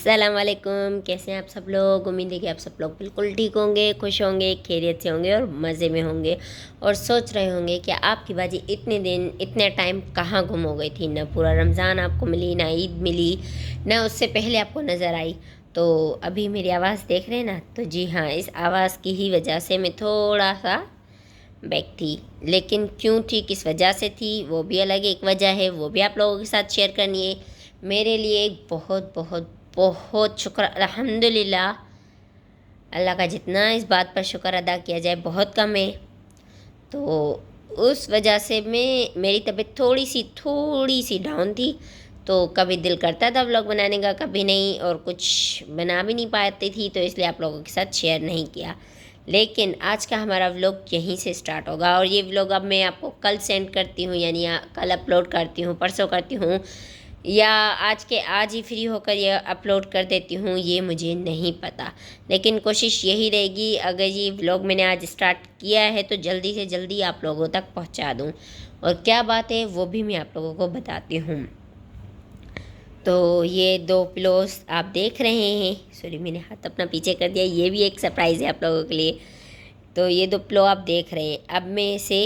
अस्सलाम वालेकुम। कैसे हैं आप सब लोग? उम्मीद है कि आप सब लोग बिल्कुल ठीक होंगे, खुश होंगे, खैरियत से होंगे और मज़े में होंगे और सोच रहे होंगे कि आपकी बाजी इतने दिन इतने टाइम कहाँ गुम हो गई थी। ना पूरा रमज़ान आपको मिली, ना ईद मिली, ना उससे पहले आपको नज़र आई। तो अभी मेरी आवाज़ देख रहे हैं ना, तो जी हाँ, इस आवाज़ की ही वजह से मैं थोड़ा सा बैक थी। लेकिन क्यों थी, किस वजह से थी, वो भी अलग एक वजह है, वो भी आप लोगों के साथ शेयर करनी है। मेरे लिए एक बहुत बहुत बहुत शुक्र, अल्हम्दुलिल्लाह। अल्लाह का जितना इस बात पर शुक्र अदा किया जाए बहुत कम है। तो उस वजह से मेरी तबीयत थोड़ी सी डाउन थी। तो कभी दिल करता था व्लॉग बनाने का, कभी नहीं, और कुछ बना भी नहीं पाती थी, तो इसलिए आप लोगों के साथ शेयर नहीं किया। लेकिन आज का हमारा व्लॉग यहीं से स्टार्ट होगा और ये व्लॉग अब मैं आपको कल सेंड करती हूँ, यानी कल अपलोड करती हूँ, परसों करती हूँ, या आज के आज ही फ्री होकर ये अपलोड कर देती हूँ, ये मुझे नहीं पता। लेकिन कोशिश यही रहेगी, अगर ये व्लॉग मैंने आज स्टार्ट किया है तो जल्दी से जल्दी आप लोगों तक पहुँचा दूँ। और क्या बात है वो भी मैं आप लोगों को बताती हूँ। तो ये दो पिलोस आप देख रहे हैं, सॉरी मैंने हाथ अपना पीछे कर दिया, ये भी एक सरप्राइज़ है आप लोगों के लिए। तो ये दो पिलो आप देख रहे हैं, अब मैं इसे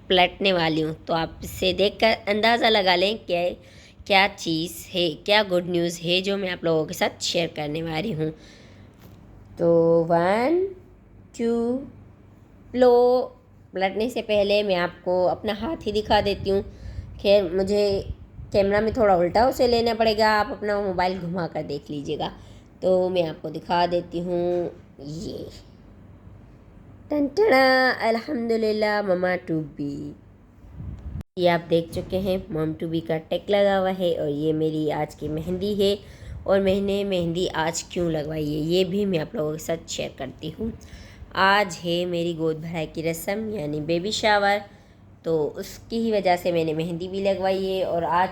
पलटने वाली हूँ, तो आप इसे देखकर अंदाज़ा लगा लें कि क्या चीज़ है, क्या गुड न्यूज़ है जो मैं आप लोगों के साथ शेयर करने वाली हूँ। तो 1 2 लो। पलटने से पहले मैं आपको अपना हाथ ही दिखा देती हूँ। खैर मुझे कैमरा में थोड़ा उल्टा उसे लेना पड़ेगा, आप अपना मोबाइल घुमा कर देख लीजिएगा। तो मैं आपको दिखा देती हूँ, ये टंटना, अल्हम्दुलिल्लाह ममा टू बी। ये आप देख चुके हैं, मॉम टू बी का टेक लगा हुआ है और ये मेरी आज की मेहंदी है। और मैंने मेहंदी आज क्यों लगवाई है ये भी मैं आप लोगों के साथ शेयर करती हूँ। आज है मेरी गोद भराई की रस्म, यानी बेबी शावर। तो उसकी ही वजह से मैंने मेहंदी भी लगवाई है और आज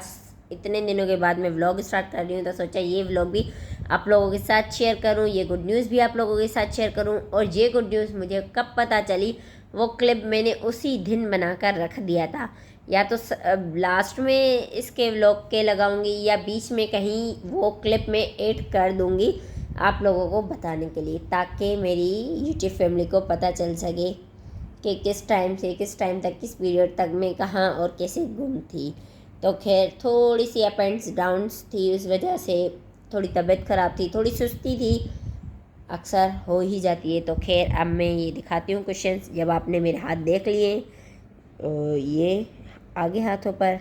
इतने दिनों के बाद मैं व्लॉग स्टार्ट कर रही हूँ, तो सोचा ये व्लॉग भी आप लोगों के साथ शेयर करूँ, ये गुड न्यूज़ भी आप लोगों के साथ शेयर करूँ। और ये गुड न्यूज़ मुझे कब पता चली, वो क्लिप मैंने उसी दिन बनाकर रख दिया था। या तो लास्ट में इसके व्लॉग के लगाऊंगी या बीच में कहीं वो क्लिप में ऐड कर दूंगी आप लोगों को बताने के लिए, ताकि मेरी यूट्यूब फैमिली को पता चल सके कि किस टाइम से किस टाइम तक, किस पीरियड तक मैं कहाँ और कैसे गुम थी। तो खैर थोड़ी सी अप एंड डाउन्स थी, उस वजह से थोड़ी तबीयत ख़राब थी, थोड़ी सुस्ती थी, अक्सर हो ही जाती है। तो खैर अब मैं ये दिखाती हूँ क्वेश्चंस। जब आपने मेरे हाथ देख लिए, ये आगे हाथों पर,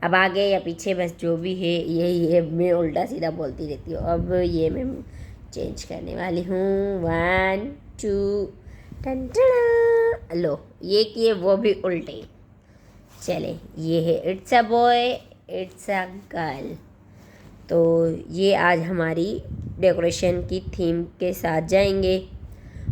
अब आगे या पीछे बस जो भी है ये मैं उल्टा सीधा बोलती रहती हूँ। अब ये मैं चेंज करने वाली हूँ, 1 2 टन लो, ये किए वो भी उल्टे। चले, ये है it's a boy, it's a girl. तो ये आज हमारी डेकोरेशन की थीम के साथ जाएंगे।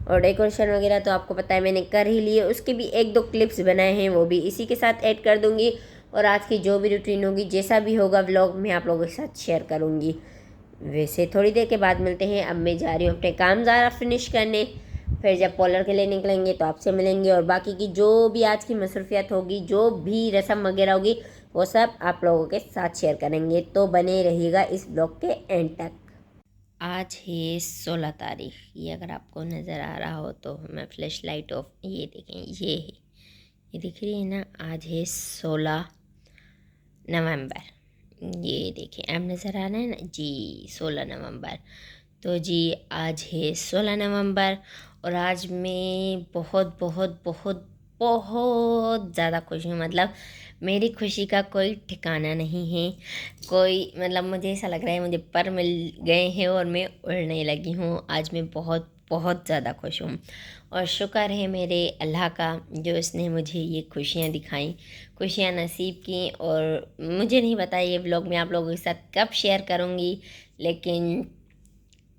और डेकोरेशन वगैरह तो आपको पता है मैंने कर ही लिए, उसके भी 1-2 क्लिप्स बनाए हैं, वो भी इसी के साथ ऐड कर दूंगी। और आज की जो भी रूटीन होगी, जैसा भी होगा व्लॉग, मैं आप लोगों के साथ शेयर करूँगी। वैसे थोड़ी देर के बाद मिलते हैं, अब मैं जा रही हूँ अपने काम ज़रा फिनिश करने। फिर जब पॉलर के लिए निकलेंगे तो आपसे मिलेंगे, और बाकी की जो भी आज की मसरूफियत होगी, जो भी रस्म वगैरह होगी, वो सब आप लोगों के साथ शेयर करेंगे। तो बने रहिएगा इस ब्लॉग के एंड तक। आज है 16 तारीख, ये अगर आपको नज़र आ रहा हो तो मैं फ्लैश लाइट ऑफ, ये देखें, ये है, ये दिख रही है ना। आज है 16 नवंबर, ये देखें, अब नज़र आ रहा है ना जी, 16 नवंबर। तो जी आज है 16 नवंबर और आज मैं बहुत बहुत बहुत बहुत ज़्यादा खुश हूँ। मतलब मेरी खुशी का कोई ठिकाना नहीं है। कोई मतलब मुझे ऐसा लग रहा है मुझे पर मिल गए हैं और मैं उड़ने लगी हूँ। आज मैं बहुत बहुत ज़्यादा खुश हूँ और शुक्र है मेरे अल्लाह का, जो इसने मुझे ये खुशियाँ दिखाई, खुशियाँ नसीब की। और मुझे नहीं पता ये व्लॉग मैं आप लोगों के साथ कब शेयर करूँगी, लेकिन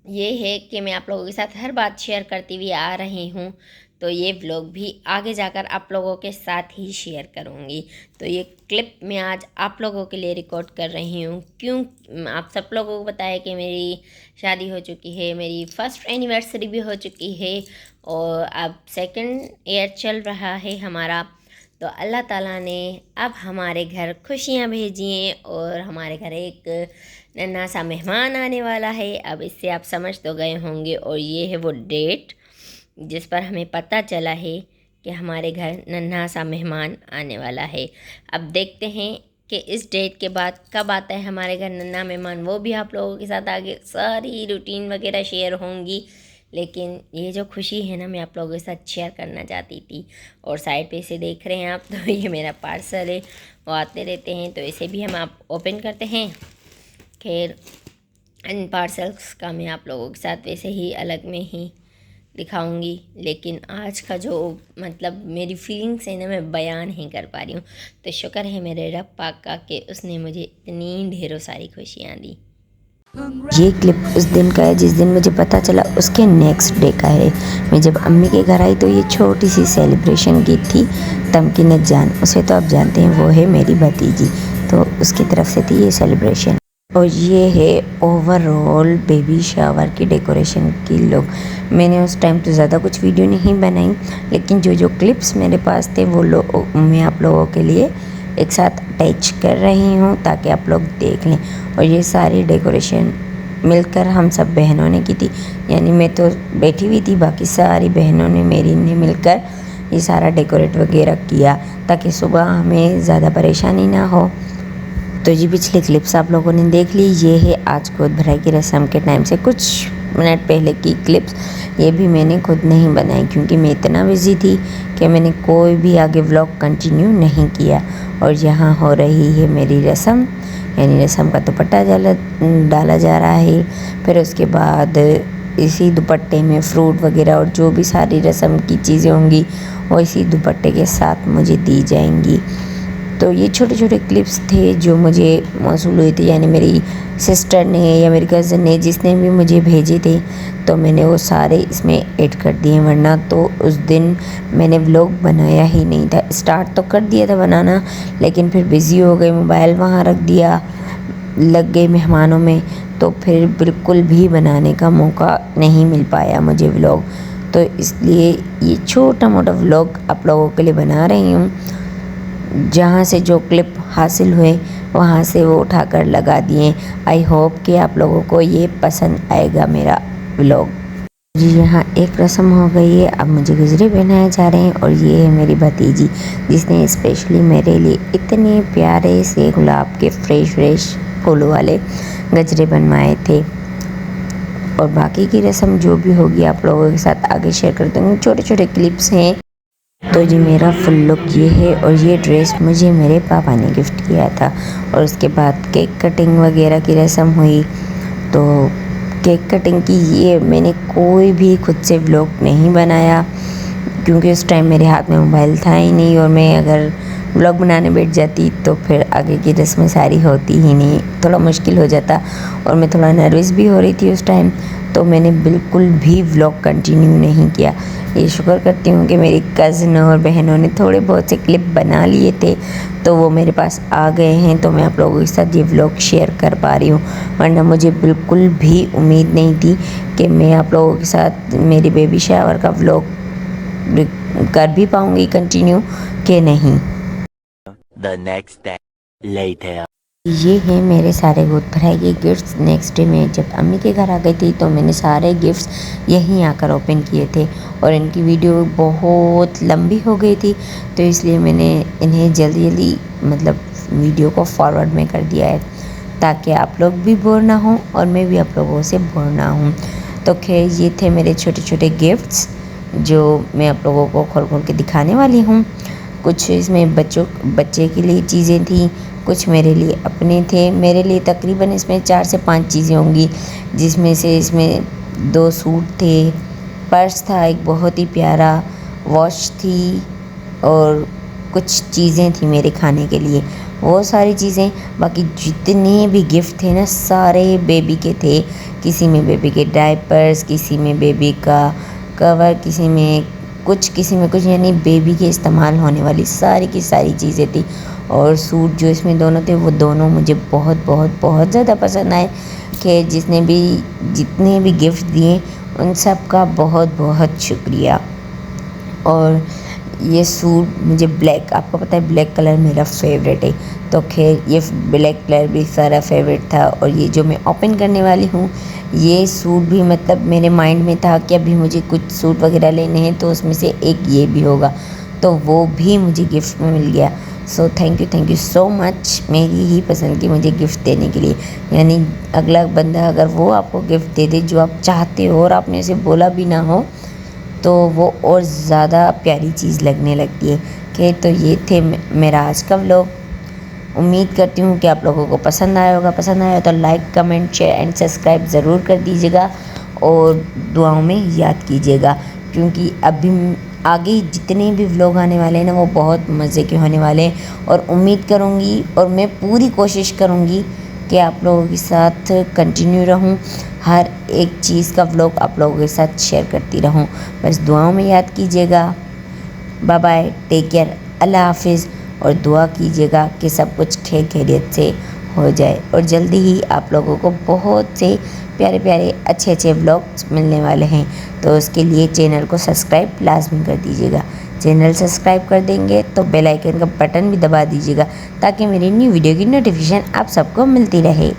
ये है कि मैं आप लोगों के साथ हर बात शेयर करती हुई आ रही हूँ। तो ये व्लॉग भी आगे जाकर आप लोगों के साथ ही शेयर करूँगी। तो ये क्लिप मैं आज आप लोगों के लिए रिकॉर्ड कर रही हूँ, क्यों आप सब लोगों को पता है कि मेरी शादी हो चुकी है, मेरी फर्स्ट एनिवर्सरी भी हो चुकी है और अब सेकंड ईयर चल रहा है हमारा। तो अल्लाह ताला ने अब हमारे घर खुशियाँ भेजी हैं और हमारे घर एक नन्हा सा मेहमान आने वाला है। अब इससे आप समझ तो गए होंगे, और ये है वो डेट जिस पर हमें पता चला है कि हमारे घर नन्हा सा मेहमान आने वाला है। अब देखते हैं कि इस डेट के बाद कब आता है हमारे घर नन्हा मेहमान, वो भी आप लोगों के साथ आगे सारी रूटीन वगैरह शेयर होंगी। लेकिन ये जो खुशी है ना, मैं आप लोगों के साथ शेयर करना चाहती थी। और साइड पे इसे देख रहे हैं आप, तो ये मेरा पार्सल है, वो आते रहते हैं, तो इसे भी हम आप ओपन करते हैं। खैर, इन पार्सल्स का मैं आप लोगों के साथ वैसे ही अलग में ही दिखाऊंगी, लेकिन आज का जो मतलब मेरी फीलिंग्स है ना, मैं बयान नहीं कर पा रही हूँ। तो शुक्र है मेरे रब पाक का कि उसने मुझे इतनी ढेरों सारी खुशियाँ दी। ये क्लिप उस दिन का है जिस दिन मुझे पता चला उसके नेक्स्ट डे का है। मैं जब अम्मी के घर आई तो ये छोटी सी सेलिब्रेशन की थी तमकीनत जान, उसे तो आप जानते हैं, वो है मेरी भतीजी, तो उसकी तरफ से थी ये सेलिब्रेशन। और ये है ओवरऑल बेबी शावर की डेकोरेशन की लुक। मैंने उस टाइम तो ज़्यादा कुछ वीडियो नहीं बनाई, लेकिन जो जो क्लिप्स मेरे पास थे वो मैं आप लोगों के लिए एक साथ अटैच कर रही हूँ ताकि आप लोग देख लें। और ये सारी डेकोरेशन मिलकर हम सब बहनों ने की थी, यानी मैं तो बैठी हुई थी, बाकी सारी बहनों ने मेरी ने मिलकर ये सारा डेकोरेट वगैरह किया ताकि सुबह हमें ज़्यादा परेशानी ना हो। तो ये पिछले क्लिप्स आप लोगों ने देख ली। ये है आज गोद भराई की रस्म के टाइम से कुछ मिनट पहले की क्लिप्स। ये भी मैंने खुद नहीं बनाई क्योंकि मैं इतना बिजी थी कि मैंने कोई भी आगे व्लॉग कंटिन्यू नहीं किया। और यहाँ हो रही है मेरी रस्म, यानी रस्म का दुपट्टा डाला जा रहा है। फिर उसके बाद इसी दुपट्टे में फ्रूट वगैरह और जो भी सारी रस्म की चीज़ें होंगी वो इसी दुपट्टे के साथ मुझे दी जाएंगी। तो ये छोटे छोटे क्लिप्स थे जो मुझे मौसूल हुए थे, यानी मेरी सिस्टर ने या मेरी कज़न ने जिसने भी मुझे भेजे थे, तो मैंने वो सारे इसमें ऐड कर दिए। वरना तो उस दिन मैंने व्लॉग बनाया ही नहीं था। स्टार्ट तो कर दिया था बनाना, लेकिन फिर बिज़ी हो गई, मोबाइल वहाँ रख दिया, लग गई मेहमानों में, तो फिर बिल्कुल भी बनाने का मौका नहीं मिल पाया मुझे व्लॉग। तो इसलिए ये छोटा मोटा व्लॉग आप लोगों के लिए बना रही हूँ। जहाँ से जो क्लिप हासिल हुए वहाँ से वो उठाकर लगा दिए। आई होप कि आप लोगों को ये पसंद आएगा मेरा व्लॉग। जी, यहाँ एक रस्म हो गई है, अब मुझे गजरे पहनाए जा रहे हैं। और ये है मेरी भतीजी जिसने स्पेशली मेरे लिए इतने प्यारे से गुलाब के फ्रेश फूलों वाले गजरे बनवाए थे। और बाकी की रस्म जो भी होगी आप लोगों के साथ आगे शेयर करते हूँ। छोटे छोटे क्लिप्स हैं। तो जी मेरा फुल लुक ये है। और ये ड्रेस मुझे मेरे पापा ने गिफ्ट किया था। और उसके बाद केक कटिंग वगैरह की रस्म हुई। तो केक कटिंग की ये मैंने कोई भी खुद से व्लॉग नहीं बनाया क्योंकि उस टाइम मेरे हाथ में मोबाइल था ही नहीं, और मैं अगर व्लॉग बनाने बैठ जाती तो फिर आगे की रस्में सारी होती ही नहीं, थोड़ा मुश्किल हो जाता। और मैं थोड़ा नर्वस भी हो रही थी उस टाइम, तो मैंने बिल्कुल भी व्लॉग कंटिन्यू नहीं किया। ये शुक्र करती हूँ कि मेरी कज़न और बहनों ने थोड़े बहुत से क्लिप बना लिए थे, तो वो मेरे पास आ गए हैं, तो मैं आप लोगों के साथ ये व्लॉग शेयर कर पा रही हूँ। वरना मुझे बिल्कुल भी उम्मीद नहीं थी कि मैं आप लोगों के साथ मेरी बेबी शावर का व्लॉग कर भी पाऊँगी कंटिन्यू कि नहीं। The next day later. ये हैं मेरे सारे गोद भराई के गिफ्ट्स। नेक्स्ट डे में जब अम्मी के घर आ गई थी तो मैंने सारे गिफ्ट्स यहीं आकर ओपन किए थे, और इनकी वीडियो बहुत लंबी हो गई थी, तो इसलिए मैंने इन्हें जल्दी मतलब वीडियो को फॉरवर्ड में कर दिया है ताकि आप लोग भी बोर ना हो और मैं भी आप लोगों से बोर ना हूँ। तो खैर ये थे मेरे छोटे छोटे गिफ्ट्स जो मैं आप लोगों को खोल खोल के दिखाने वाली हूँ। कुछ इसमें बच्चे के लिए चीज़ें थी, कुछ मेरे लिए अपने थे। मेरे लिए तकरीबन इसमें 4 से 5 चीज़ें होंगी, जिसमें से इसमें 2 सूट थे, पर्स था एक बहुत ही प्यारा, वॉच थी, और कुछ चीज़ें थी मेरे खाने के लिए, वो सारी चीज़ें। बाकी जितने भी गिफ्ट थे ना सारे बेबी के थे। किसी में बेबी के डायपर्स, किसी में बेबी का कवर, किसी में कुछ, यानी बेबी के इस्तेमाल होने वाली सारी की सारी चीज़ें थी। और सूट जो इसमें दोनों थे वो दोनों मुझे बहुत ज़्यादा पसंद आए कि जितने भी गिफ्ट दिए उन सब का बहुत शुक्रिया। और ये सूट मुझे ब्लैक, आपको पता है ब्लैक कलर मेरा फेवरेट है, तो खैर ये ब्लैक कलर भी सारा फेवरेट था। और ये जो मैं ओपन करने वाली हूँ ये सूट भी मतलब मेरे माइंड में था कि अभी मुझे कुछ सूट वगैरह लेने हैं, तो उसमें से एक ये भी होगा, तो वो भी मुझे गिफ्ट में मिल गया। So thank you so much मेरी ही पसंद की मुझे गिफ्ट देने के लिए। यानी अगला बंदा अगर वो आपको गिफ्ट दे दे जो आप चाहते हो और आपने उसे बोला भी ना हो, तो वो और ज़्यादा प्यारी चीज़ लगने लगती है। कि तो ये थे मेरा आज का व्लॉग। उम्मीद करती हूँ कि आप लोगों को पसंद आया होगा। पसंद आया तो like comment share and subscribe ज़रूर कर दीजिएगा और दुआओं में याद कीजिएगा, क्योंकि अभी आगे जितने भी व्लॉग आने वाले हैं ना वो बहुत मज़े के होने वाले हैं। और उम्मीद करूँगी और मैं पूरी कोशिश करूँगी कि आप लोगों के साथ कंटिन्यू रहूँ, हर एक चीज़ का व्लॉग आप लोगों के साथ शेयर करती रहूँ। बस दुआओं में याद कीजिएगा। बाय बाय, टेक केयर, अल्लाह हाफिज़। और दुआ कीजिएगा कि सब कुछ खैरियत से हो जाए और जल्दी ही आप लोगों को बहुत से प्यारे प्यारे अच्छे व्लॉग्स मिलने वाले हैं। तो उसके लिए चैनल को सब्सक्राइब लाजमी कर दीजिएगा। चैनल सब्सक्राइब कर देंगे तो बेल आइकन का बटन भी दबा दीजिएगा ताकि मेरी न्यू वीडियो की नोटिफिकेशन आप सबको मिलती रहे।